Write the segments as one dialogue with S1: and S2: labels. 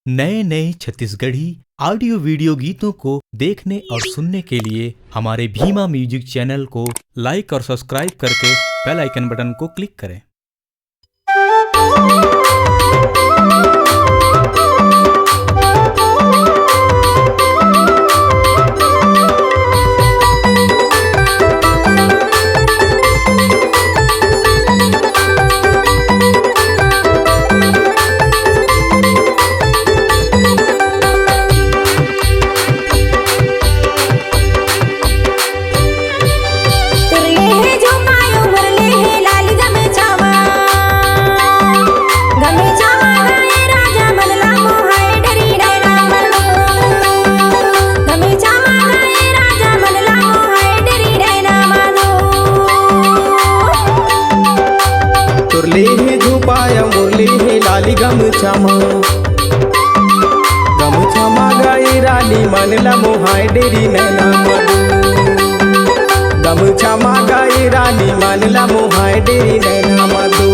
S1: नए नए Chhattisgarhi audio video गीतों को देखने और सुनने के लिए हमारे भीमा म्यूजिक चैनल को लाइक और सब्सक्राइब करके बेल आइकन बटन को क्लिक करें।
S2: लाली गमछा गाई रानी मनला मोहाय डेरी नैना मधु गमछा गाई रानी मनला मोहाय डेरी नैना मधु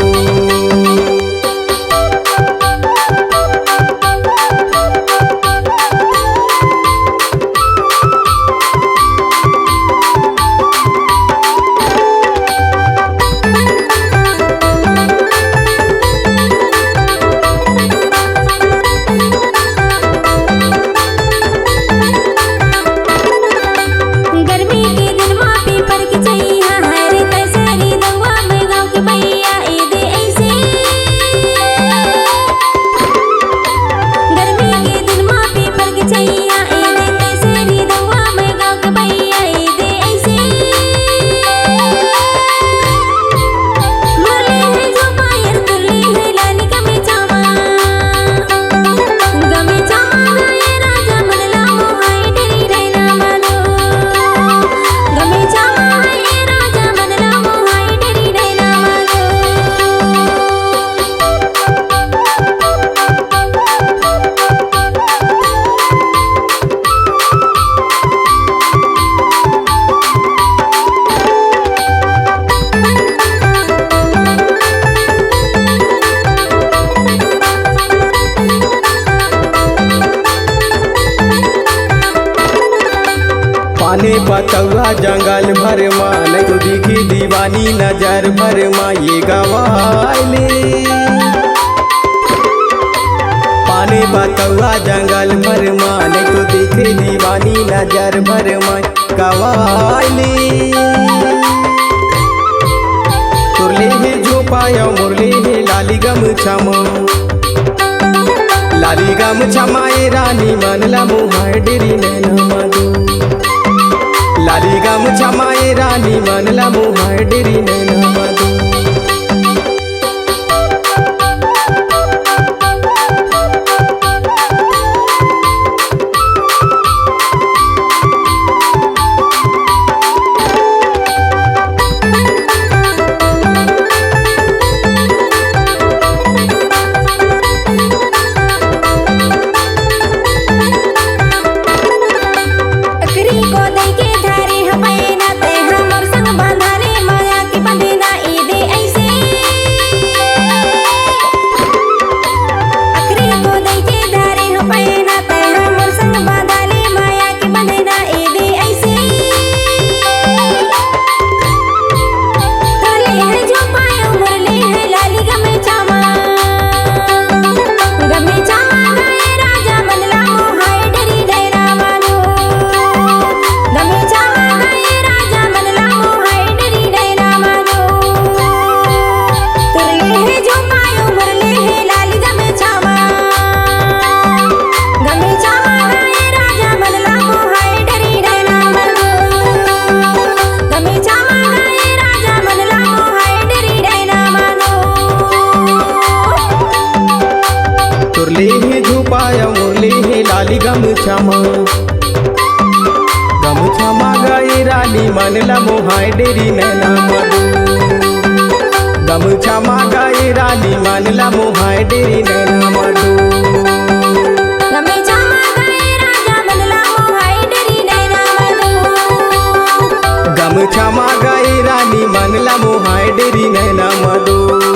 S2: पाने बतौआ जंगल भर मान तो दिखी दीवानी नजर भर मा ये गवाले पाने बतौआ जंगल भर मान तो दिखे दीवानी नजर भर मा गवाले तुरले है झोपाया मुरले है लाली गमछा माए रानी मनला मोहाय डेरी नैना मधु लाली गमछा माए रानी मनला मोहाय डेरी नैना मधु लाली गमछा गाई रानी मनला मोहाय डेरी नैना मधु गमछा गाई रानी मनला मोहाय डेरी नैना मधु गमछा गाई रानी मनला मोहाय डेरी नैना मधु।